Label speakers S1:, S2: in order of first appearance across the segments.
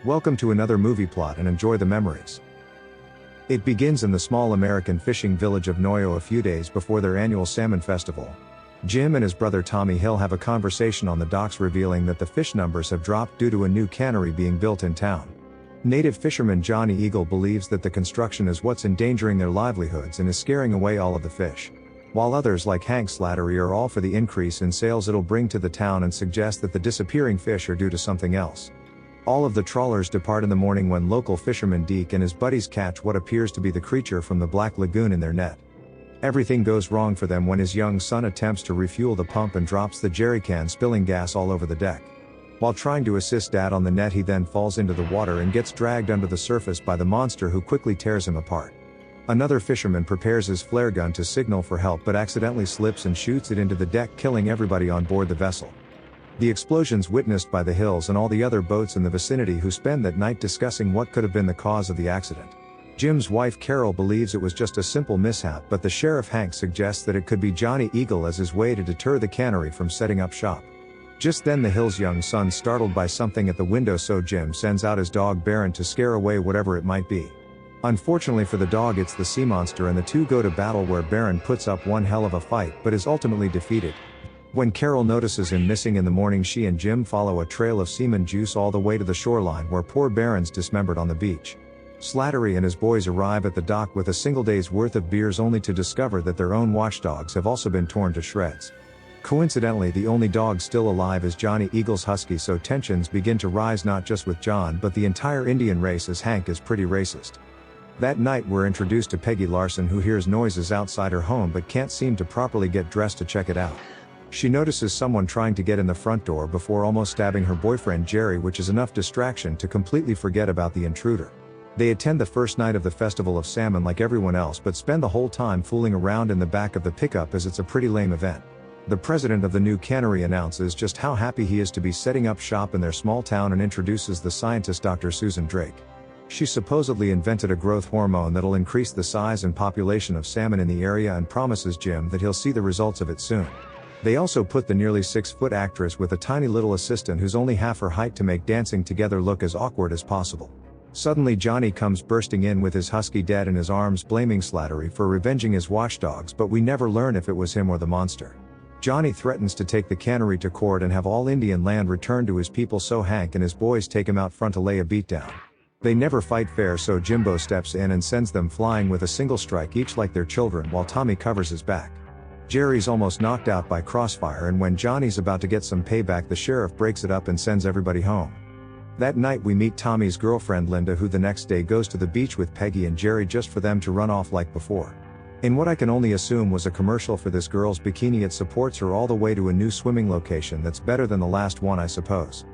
S1: Welcome to another movie plot and enjoy the memories. It begins in the small American fishing village of Noyo a few days before their annual salmon festival. Jim and his brother Tommy Hill have a conversation on the docks revealing that the fish numbers have dropped due to a new cannery being built in town. Native fisherman Johnny Eagle believes that the construction is what's endangering their livelihoods and is scaring away all of the fish. While others like Hank Slattery are all for the increase in sales it'll bring to the town and suggest that the disappearing fish are due to something else. All of the trawlers depart in the morning when local fisherman Deke and his buddies catch what appears to be the creature from the Black Lagoon in their net. Everything goes wrong for them when his young son attempts to refuel the pump and drops the jerry can, spilling gas all over the deck. While trying to assist Dad on the net, he then falls into the water and gets dragged under the surface by the monster, who quickly tears him apart. Another fisherman prepares his flare gun to signal for help but accidentally slips and shoots it into the deck, killing everybody on board the vessel. The explosions witnessed by the Hills and all the other boats in the vicinity, who spend that night discussing what could have been the cause of the accident. Jim's wife Carol believes it was just a simple mishap, but the sheriff Hank suggests that it could be Johnny Eagle as his way to deter the cannery from setting up shop. Just then the Hills' young son startled by something at the window, so Jim sends out his dog Baron to scare away whatever it might be. Unfortunately for the dog, it's the sea monster, and the two go to battle where Baron puts up one hell of a fight but is ultimately defeated. When Carol notices him missing in the morning, she and Jim follow a trail of semen juice all the way to the shoreline where poor Baron's dismembered on the beach. Slattery and his boys arrive at the dock with a single day's worth of beers, only to discover that their own watchdogs have also been torn to shreds. Coincidentally, the only dog still alive is Johnny Eagle's husky, so tensions begin to rise not just with John but the entire Indian race, as Hank is pretty racist. That night we're introduced to Peggy Larson, who hears noises outside her home but can't seem to properly get dressed to check it out. She notices someone trying to get in the front door before almost stabbing her boyfriend Jerry, which is enough distraction to completely forget about the intruder. They attend the first night of the Festival of Salmon like everyone else, but spend the whole time fooling around in the back of the pickup, as it's a pretty lame event. The president of the new cannery announces just how happy he is to be setting up shop in their small town and introduces the scientist Dr. Susan Drake. She supposedly invented a growth hormone that'll increase the size and population of salmon in the area and promises Jim that he'll see the results of it soon. They also put the nearly 6-foot actress with a tiny little assistant who's only half her height to make dancing together look as awkward as possible. Suddenly Johnny comes bursting in with his husky dead in his arms, blaming Slattery for revenging his watchdogs, but we never learn if it was him or the monster. Johnny threatens to take the cannery to court and have all Indian land returned to his people, so Hank and his boys take him out front to lay a beatdown. They never fight fair, so Jimbo steps in and sends them flying with a single strike each like their children, while Tommy covers his back. Jerry's almost knocked out by crossfire, and when Johnny's about to get some payback, the sheriff breaks it up and sends everybody home. That night we meet Tommy's girlfriend Linda, who the next day goes to the beach with Peggy and Jerry just for them to run off like before. In what I can only assume was a commercial for this girl's bikini, it supports her all the way to a new swimming location that's better than the last one, I suppose.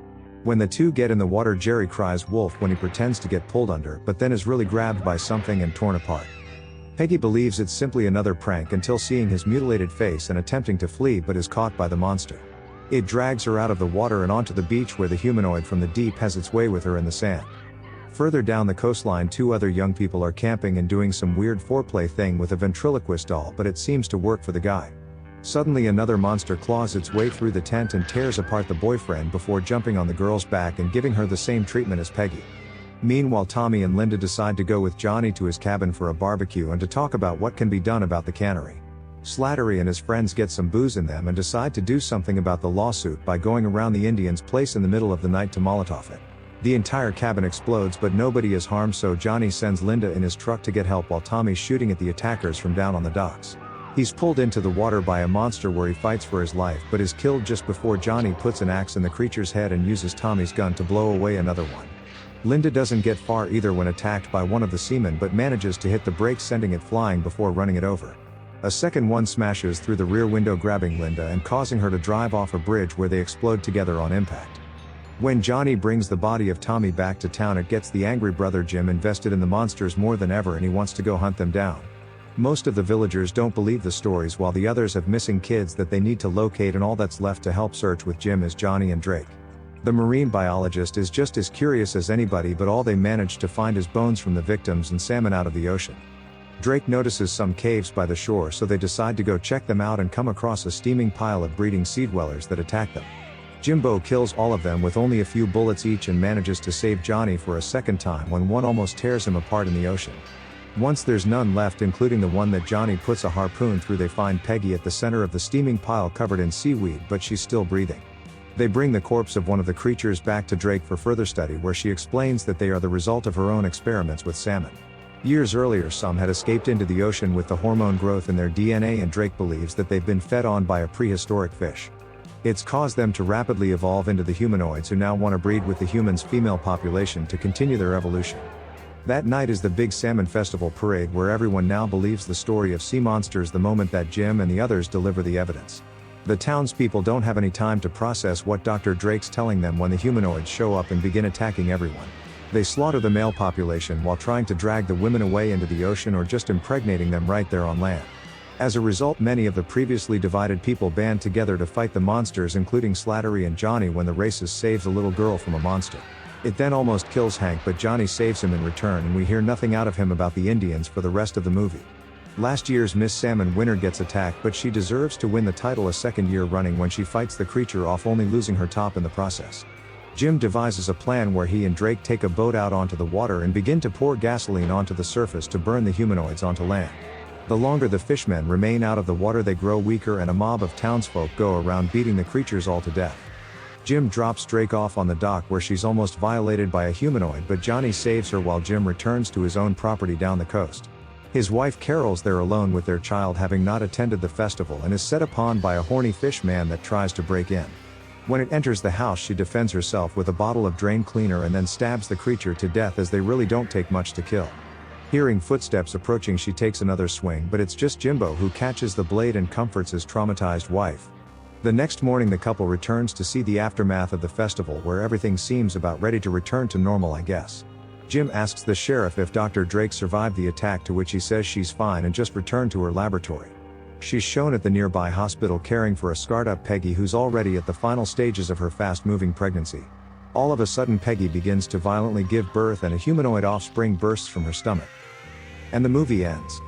S1: When the two get in the water, Jerry cries wolf when he pretends to get pulled under, but then is really grabbed by something and torn apart. Peggy believes it's simply another prank until seeing his mutilated face and attempting to flee, but is caught by the monster. It drags her out of the water and onto the beach, where the humanoid from the deep has its way with her in the sand. Further down the coastline, two other young people are camping and doing some weird foreplay thing with a ventriloquist doll, but it seems to work for the guy. Suddenly another monster claws its way through the tent and tears apart the boyfriend before jumping on the girl's back and giving her the same treatment as Peggy. Meanwhile, Tommy and Linda decide to go with Johnny to his cabin for a barbecue and to talk about what can be done about the cannery. Slattery and his friends get some booze in them and decide to do something about the lawsuit by going around the Indians' place in the middle of the night to Molotov it. The entire cabin explodes, but nobody is harmed, so Johnny sends Linda in his truck to get help while Tommy's shooting at the attackers from down on the docks. He's pulled into the water by a monster where he fights for his life but is killed just before Johnny puts an axe in the creature's head and uses Tommy's gun to blow away another one. Linda doesn't get far either when attacked by one of the seamen, but manages to hit the brakes, sending it flying before running it over. A second one smashes through the rear window, grabbing Linda and causing her to drive off a bridge where they explode together on impact. When Johnny brings the body of Tommy back to town, it gets the angry brother Jim invested in the monsters more than ever, and he wants to go hunt them down. Most of the villagers don't believe the stories, while the others have missing kids that they need to locate, and all that's left to help search with Jim is Johnny and Drake. The marine biologist is just as curious as anybody, but all they manage to find is bones from the victims and salmon out of the ocean. Drake notices some caves by the shore, so they decide to go check them out and come across a steaming pile of breeding sea dwellers that attack them. Jimbo kills all of them with only a few bullets each and manages to save Johnny for a second time when one almost tears him apart in the ocean. Once there's none left, including the one that Johnny puts a harpoon through, they find Peggy at the center of the steaming pile covered in seaweed, but she's still breathing. They bring the corpse of one of the creatures back to Drake for further study, where she explains that they are the result of her own experiments with salmon. Years earlier, some had escaped into the ocean with the hormone growth in their DNA, and Drake believes that they've been fed on by a prehistoric fish. It's caused them to rapidly evolve into the humanoids, who now want to breed with the humans' female population to continue their evolution. That night is the big salmon festival parade, where everyone now believes the story of sea monsters the moment that Jim and the others deliver the evidence. The townspeople don't have any time to process what Dr. Drake's telling them when the humanoids show up and begin attacking everyone. They slaughter the male population while trying to drag the women away into the ocean or just impregnating them right there on land. As a result, many of the previously divided people band together to fight the monsters, including Slattery and Johnny, when the racist saves a little girl from a monster. It then almost kills Hank, but Johnny saves him in return, and we hear nothing out of him about the Indians for the rest of the movie. Last year's Miss Salmon winner gets attacked, but she deserves to win the title a second year running when she fights the creature off, only losing her top in the process. Jim devises a plan where he and Drake take a boat out onto the water and begin to pour gasoline onto the surface to burn the humanoids onto land. The longer the fishmen remain out of the water, they grow weaker, and a mob of townsfolk go around beating the creatures all to death. Jim drops Drake off on the dock where she's almost violated by a humanoid, but Johnny saves her while Jim returns to his own property down the coast. His wife Carol's there alone with their child, having not attended the festival, and is set upon by a horny fish man that tries to break in. When it enters the house, she defends herself with a bottle of drain cleaner and then stabs the creature to death, as they really don't take much to kill. Hearing footsteps approaching, she takes another swing, but it's just Jimbo who catches the blade and comforts his traumatized wife. The next morning, the couple returns to see the aftermath of the festival, where everything seems about ready to return to normal, I guess. Jim asks the sheriff if Dr. Drake survived the attack, to which he says she's fine and just returned to her laboratory. She's shown at the nearby hospital caring for a scarred-up Peggy, who's already at the final stages of her fast-moving pregnancy. All of a sudden, Peggy begins to violently give birth, and a humanoid offspring bursts from her stomach. And the movie ends.